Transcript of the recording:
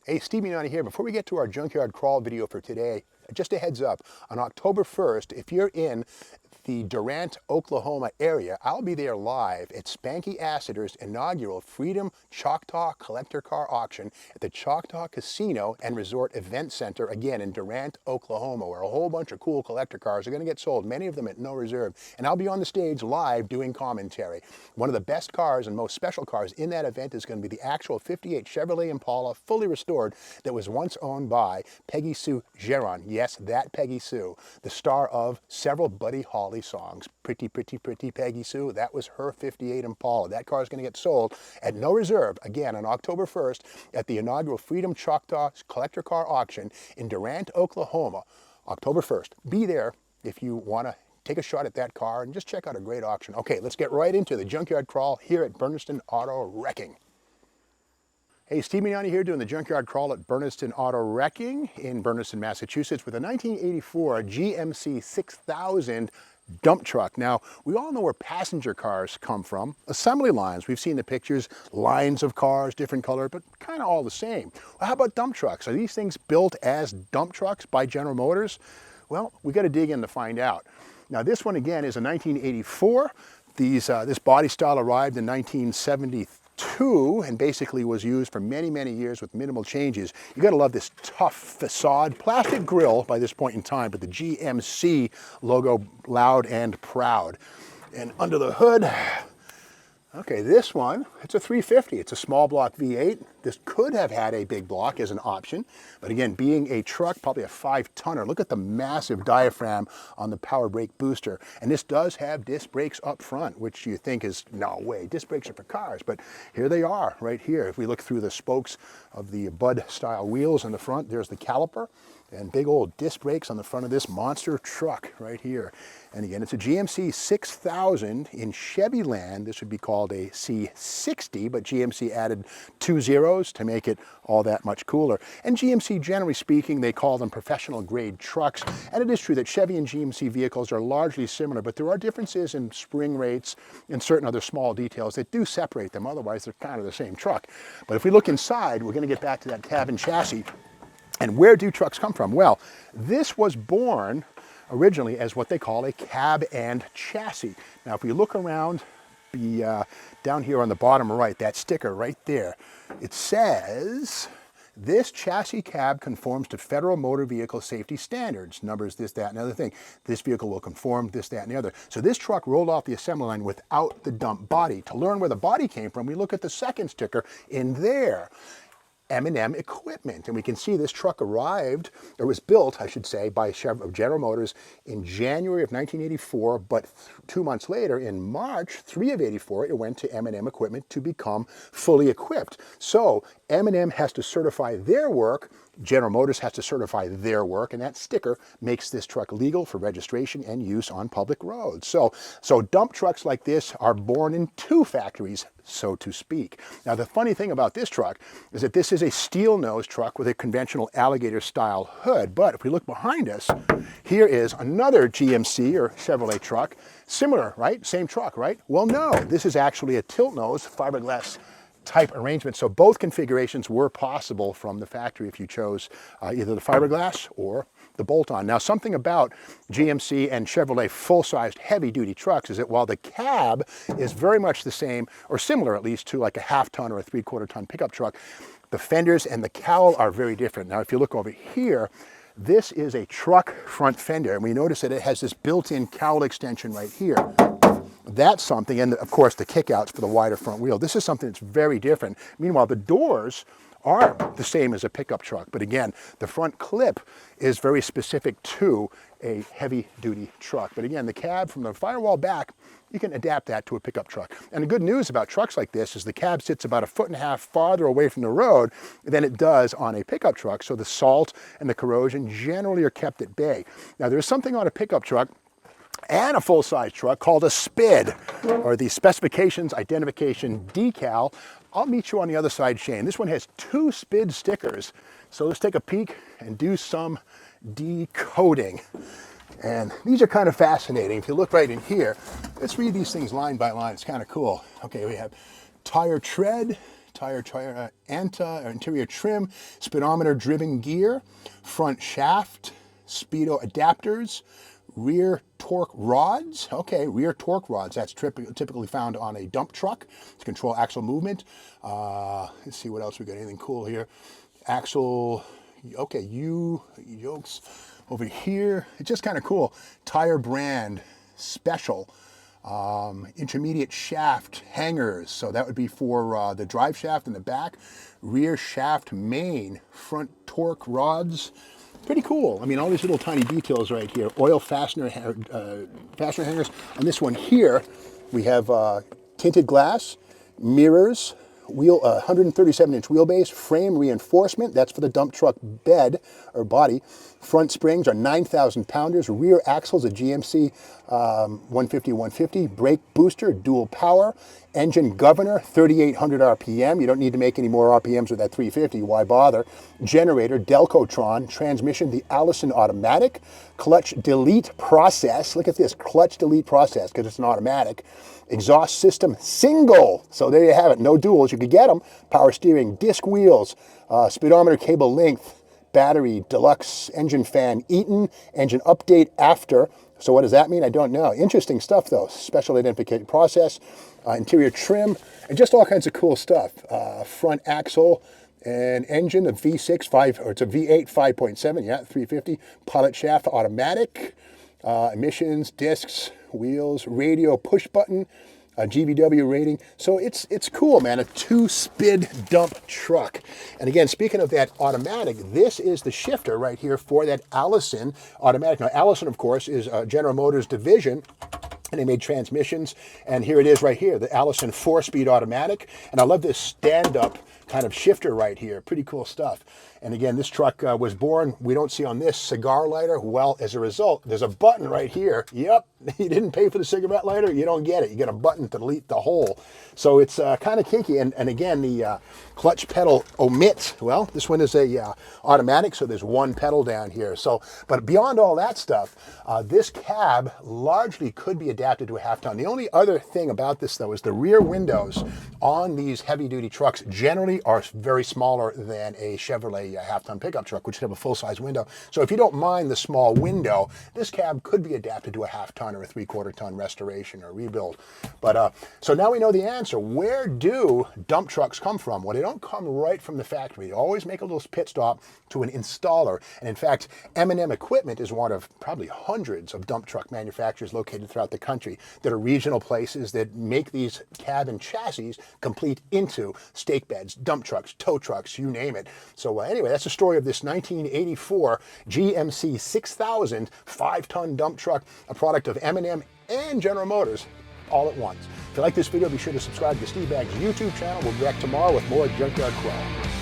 Hey, Steve Mignani here. Before we get to our junkyard crawl video for today, just a heads up, on October 1st, if you're in the Durant, Oklahoma area, I'll be there live at Spanky Assiter's inaugural Freedom Choctaw Collector Car Auction at the Choctaw Casino and Resort Event Center, again in Durant, Oklahoma, where a whole bunch of cool collector cars are going to get sold, many of them at no reserve. And I'll be on the stage live doing commentary. One of the best cars and most special cars in that event is going to be the actual 58 Chevrolet Impala, fully restored, that was once owned by Peggy Sue Gerron. Yes, that Peggy Sue, the star of several Buddy Holly songs. Pretty, pretty, pretty Peggy Sue. That was her 58 Impala. That car is going to get sold at no reserve, again, on October 1st at the inaugural Freedom Choctaw Collector Car Auction in Durant, Oklahoma, October 1st. Be there if you want to take a shot at that car and just check out a great auction. Okay, let's get right into the junkyard crawl here at Bernardston Auto Wrecking. Hey, Steve Mignani here doing the junkyard crawl at Bernardston Auto Wrecking in Bernardston, Massachusetts with a 1984 GMC 6000 dump truck. Now, we all know where passenger cars come from. Assembly lines. We've seen the pictures, lines of cars, different color, but kind of all the same. Well, how about dump trucks? Are these things built as dump trucks by General Motors? Well, we got to dig in to find out. Now, this one again is a 1984. This body style arrived in 1972 and basically was used for many, many years with minimal changes. You got to love this tough facade, plastic grille by this point in time, but the GMC logo loud and proud. And under the hood, okay, this one, it's a 350. It's a small block V8. This could have had a big block as an option, but again, being a truck, probably a 5-tonner. Look at the massive diaphragm on the power brake booster. And this does have disc brakes up front, which you think is, no way, disc brakes are for cars, but here they are right here. If we look through the spokes of the Bud style wheels in the front, there's the caliper and big old disc brakes on the front of this monster truck right here. And again, it's a GMC 6000 in Chevy land. This would be called a C60, but GMC added 2 zeros to make it all that much cooler. And GMC, generally speaking, they call them professional grade trucks. And it is true that Chevy and GMC vehicles are largely similar, but there are differences in spring rates and certain other small details that do separate them. Otherwise, they're kind of the same truck. But if we look inside, we're going to get back to that cab and chassis. And where do trucks come from? Well, this was born originally as what they call a cab and chassis. Now, if we look around down here on the bottom right, that sticker right there, it says, this chassis cab conforms to Federal Motor Vehicle Safety Standards. Numbers, this, that, and the other thing. This vehicle will conform, this, that, and the other. So this truck rolled off the assembly line without the dump body. To learn where the body came from, we look at the second sticker in there. M&M Equipment, and we can see this truck arrived, or was built, I should say, by General Motors in January of 1984, but 2 months later, in March 3 of 84, it went to M&M Equipment to become fully equipped. So M&M has to certify their work, General Motors has to certify their work, and that sticker makes this truck legal for registration and use on public roads. So dump trucks like this are born in 2 factories, so to speak. Now, the funny thing about this truck is that this is a steel nose truck with a conventional alligator style hood. But if we look behind us, here is another GMC or Chevrolet truck. Similar, right? Same truck, right? Well, no, this is actually a tilt nose fiberglass type arrangement. So both configurations were possible from the factory if you chose either the fiberglass or the bolt-on. Now, something about GMC and Chevrolet full-sized heavy-duty trucks is that while the cab is very much the same, or similar at least, to like a half-ton or a 3/4-ton pickup truck, the fenders and the cowl are very different. Now, if you look over here, this is a truck front fender, and we notice that it has this built-in cowl extension right here. That's something, and of course the kickouts for the wider front wheel. This is something that's very different. Meanwhile, the doors are the same as a pickup truck, but again, the front clip is very specific to a heavy-duty truck. But again, the cab from the firewall back, you can adapt that to a pickup truck. And the good news about trucks like this is the cab sits about 1.5 feet farther away from the road than it does on a pickup truck, so the salt and the corrosion generally are kept at bay. Now, there's something on a pickup truck and a full-size truck called a SPID, or the Specifications Identification Decal. I'll meet you on the other side, Shane. This one has 2 SPID stickers. So let's take a peek and do some decoding. And these are kind of fascinating. If you look right in here, let's read these things line by line. It's kind of cool. Okay, we have tire tread, interior trim, speedometer driven gear, front shaft, speedo adapters, rear torque rods. Okay, rear torque rods. That's typically found on a dump truck to control axle movement. Let's see what else we got. Anything cool here? Axle, okay, yokes over here. It's just kind of cool. Tire brand special. Intermediate shaft hangers, so that would be for the drive shaft in the back. Rear shaft main, front torque rods. Pretty cool. I mean, all these little tiny details right here. Oil fastener hangers. On this one here, we have tinted glass, mirrors, 137-inch wheelbase, frame reinforcement. That's for the dump truck bed or body. Front springs are 9,000 pounders. Rear axles, a GMC 150/150. Brake booster, dual power. Engine governor, 3,800 RPM. You don't need to make any more RPMs with that 350. Why bother? Generator, Delcotron. Transmission, the Allison automatic. Clutch delete process. Look at this, clutch delete process, because it's an automatic. Exhaust system, single. So there you have it, no duals. You could get them. Power steering, disc wheels, speedometer cable length, battery, deluxe engine fan, Eaton, engine update after. So what does that mean? I don't know. Interesting stuff though. Special identification process, interior trim, and just all kinds of cool stuff. Front axle and engine, a V6, or it's a V8 5.7, yeah, 350. Pilot shaft, automatic. Emissions, discs, wheels, radio, push button, GVW rating. So it's cool, man. A 2-SPID dump truck. And again, speaking of that automatic, this is the shifter right here for that Allison automatic. Now, Allison, of course, is General Motors division, and they made transmissions. And here it is right here, the Allison 4-speed automatic. And I love this stand-up kind of shifter right here. Pretty cool stuff. And again, this truck was born, we don't see on this, cigar lighter. Well, as a result, there's a button right here. Yep, you didn't pay for the cigarette lighter, you don't get it. You get a button to delete the hole. So it's kind of kinky. And again, the clutch pedal omits. Well, this one is a automatic, so there's one pedal down here. So, but beyond all that stuff, this cab largely could be adapted to a half-ton. The only other thing about this, though, is the rear windows on these heavy-duty trucks generally are very smaller than a Chevrolet half-ton pickup truck, which have a full-size window. So if you don't mind the small window, this cab could be adapted to a half-ton or a 3/4-ton restoration or rebuild. But so now we know the answer. Where do dump trucks come from? Well, they don't come right from the factory. They always make a little pit stop to an installer. And in fact, M&M Equipment is one of probably hundreds of dump truck manufacturers located throughout the country that are regional places that make these cab and chassis complete into stake beds, dump trucks, tow trucks, you name it. So anyway, that's the story of this 1984 GMC 6000 5-ton dump truck, a product of M&M and General Motors all at once. If you like this video, be sure to subscribe to Steve Baggs' YouTube channel. We'll be back tomorrow with more Junkyard Crawl.